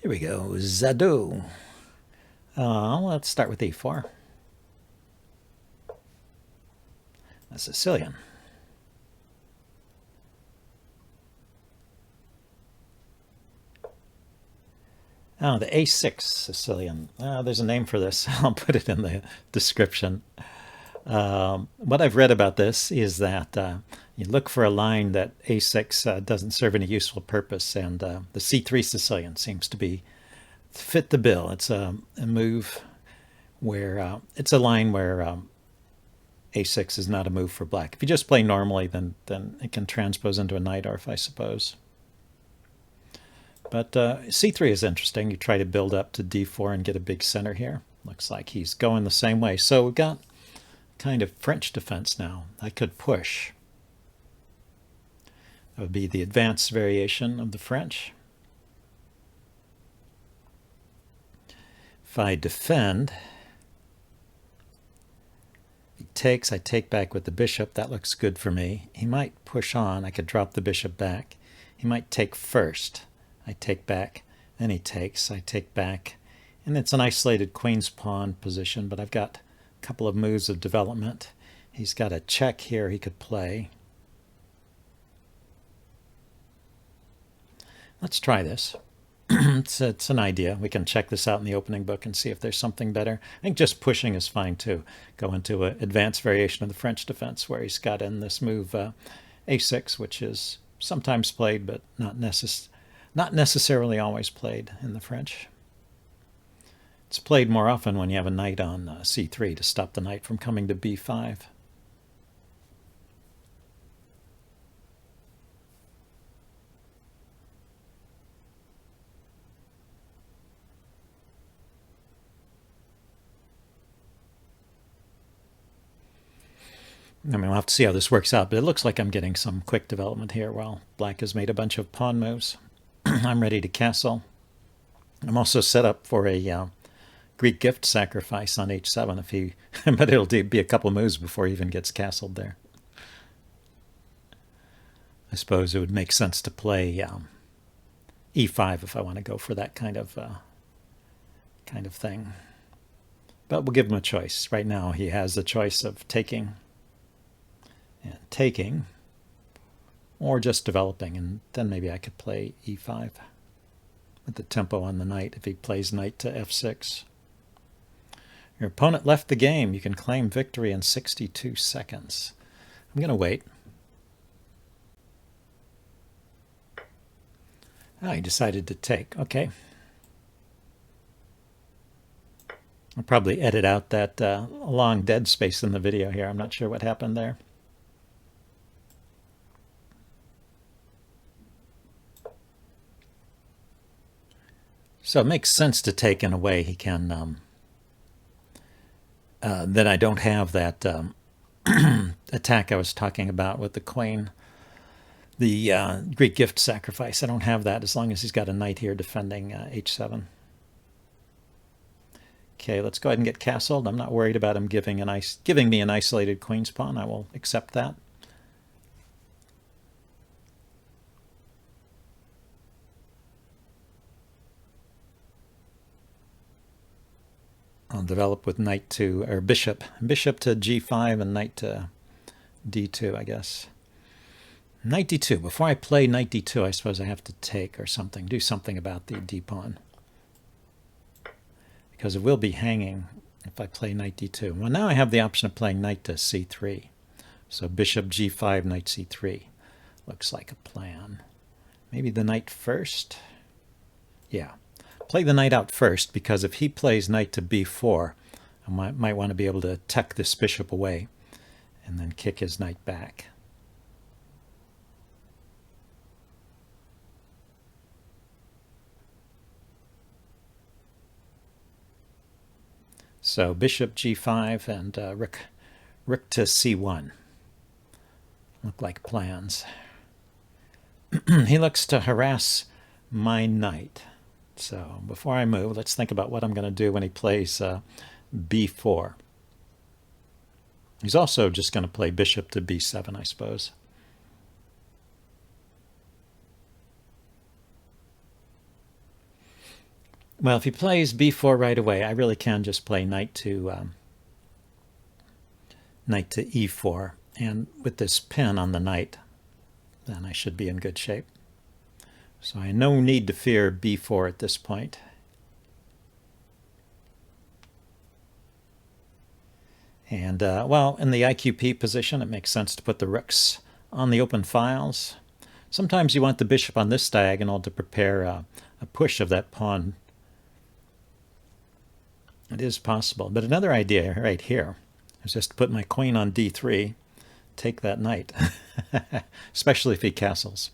Here we go, Zado. Let's start with e4. A Sicilian. Oh, the A6 Sicilian. There's a name for this. I'll put it in the description. What I've read about this is that you look for a line that A6 doesn't serve any useful purpose, and the C3 Sicilian seems to fit the bill. It's a move where it's a line where A6 is not a move for black. If you just play normally, then it can transpose into a knight Arf, I suppose. But C3 is interesting. You try to build up to D4 and get a big center here. Looks like he's going the same way. So we've got kind of French defense now. I could push. That would be the advanced variation of the French. If I defend, he takes, I take back with the bishop. That looks good for me. He might push on. I could drop the bishop back. He might take first. I take back, then he takes, I take back, and it's an isolated queen's pawn position, but I've got a couple of moves of development. He's got a check here he could play. Let's try this. It's an idea. We can check this out in the opening book and see if there's something better. I think just pushing is fine too. Go into an advanced variation of the French defense where he's got in this move A6, which is sometimes played, but not necessarily always played in the French. It's played more often when you have a knight on C3 to stop the knight from coming to B5. I mean, we'll have to see how this works out, but it looks like I'm getting some quick development here while black has made a bunch of pawn moves. I'm ready to castle. I'm also set up for a Greek gift sacrifice on h7 if he, but it'll be a couple moves before he even gets castled there. I suppose it would make sense to play e5 if I want to go for that kind of thing. But we'll give him a choice. Right now he has the choice of taking and taking, or just developing, and then maybe I could play e5 with the tempo on the knight if he plays knight to f6. Your opponent left the game. You can claim victory in 62 seconds. I'm going to wait. Oh, he decided to take. Okay. I'll probably edit out that long dead space in the video here. I'm not sure what happened there. So it makes sense to take in a way he can, that I don't have that attack I was talking about with the queen, the Greek gift sacrifice. I don't have that as long as he's got a knight here defending h7. Okay, let's go ahead and get castled. I'm not worried about him giving me an isolated queen's pawn. I will accept that. I'll develop with knight to, or bishop to g5 and knight to d2, I guess. Knight d2. Before I play knight d2, I suppose I have to take or something, do something about the d pawn. Because it will be hanging if I play knight d2. Well, now I have the option of playing knight to c3. So bishop g5, knight c3. Looks like a plan. Maybe the knight first? Yeah. Play the knight out first, because if he plays knight to b4, I might want to be able to tuck this bishop away and then kick his knight back. So bishop g5 and rook to c1 look like plans. He looks to harass my knight. So before I move, let's think about what I'm going to do when he plays b4. He's also just going to play bishop to b7, I suppose. Well, if he plays b4 right away, I really can just play knight to e4. And with this pin on the knight, then I should be in good shape. So I no need to fear b4 at this point. And, well, in the IQP position, it makes sense to put the rooks on the open files. Sometimes you want the bishop on this diagonal to prepare a push of that pawn. It is possible. But another idea right here is just to put my queen on d3, take that knight, especially if he castles.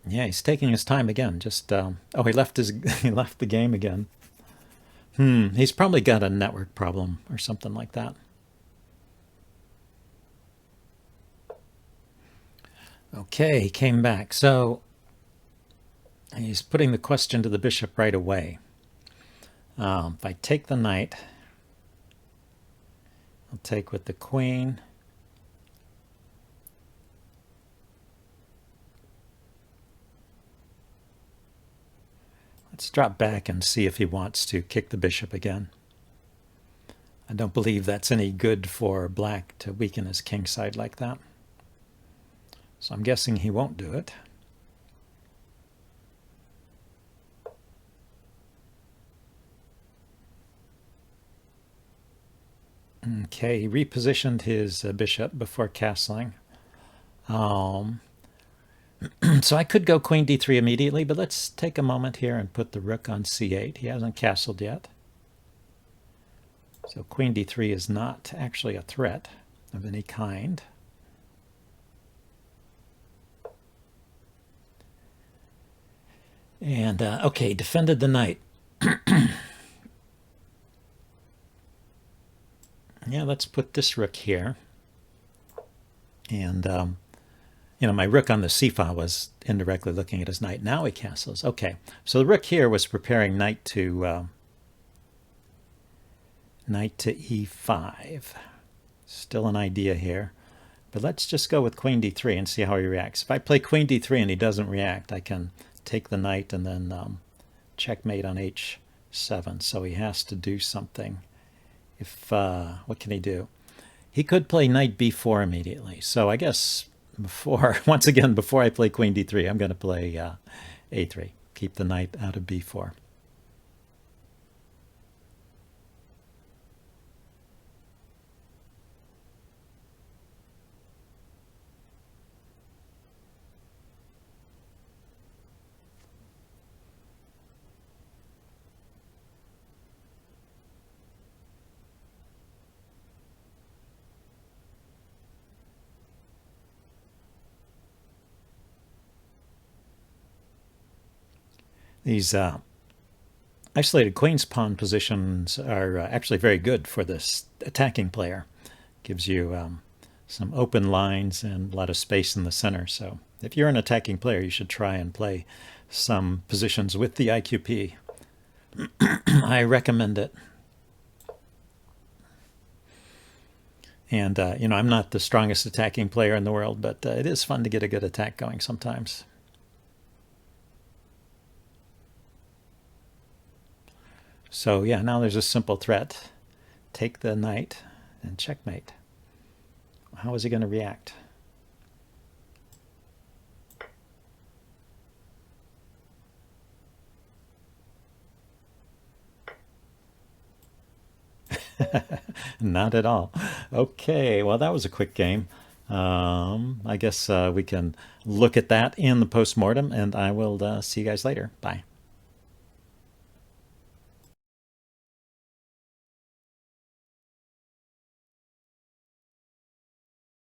Yeah, he's taking his time again. Just oh, he left the game again. He's probably got a network problem or something like that. Okay, he came back. So he's putting the question to the bishop right away. If I take the knight, I'll take with the queen. Let's drop back and see if he wants to kick the bishop again. I don't believe that's any good for black to weaken his king side like that. So I'm guessing he won't do it. Okay, he repositioned his bishop before castling. So I could go queen d3 immediately, but let's take a moment here and put the rook on c8. He hasn't castled yet. So queen d3 is not actually a threat of any kind. And, okay, defended the knight. Yeah, let's put this rook here. And, you know, my rook on the c-file was indirectly looking at his knight. Now he castles. Okay, so the rook here was preparing knight to e5. Still an idea here. But let's just go with queen d3 and see how he reacts. If I play queen d3 and he doesn't react, I can take the knight and then checkmate on h7. So he has to do something. If what can he do? He could play knight b4 immediately. So I guess once again, before I play queen d3, I'm going to play a3. Keep the knight out of b4. These isolated queen's pawn positions are actually very good for this attacking player. Gives you some open lines and a lot of space in the center. So if you're an attacking player, you should try and play some positions with the IQP. I recommend it. And, you know, I'm not the strongest attacking player in the world, but it is fun to get a good attack going sometimes. So yeah, now there's a simple threat. Take the knight and checkmate. How is he going to react? Not at all. Okay, well, that was a quick game. I guess we can look at that in the postmortem, and I will see you guys later. Bye.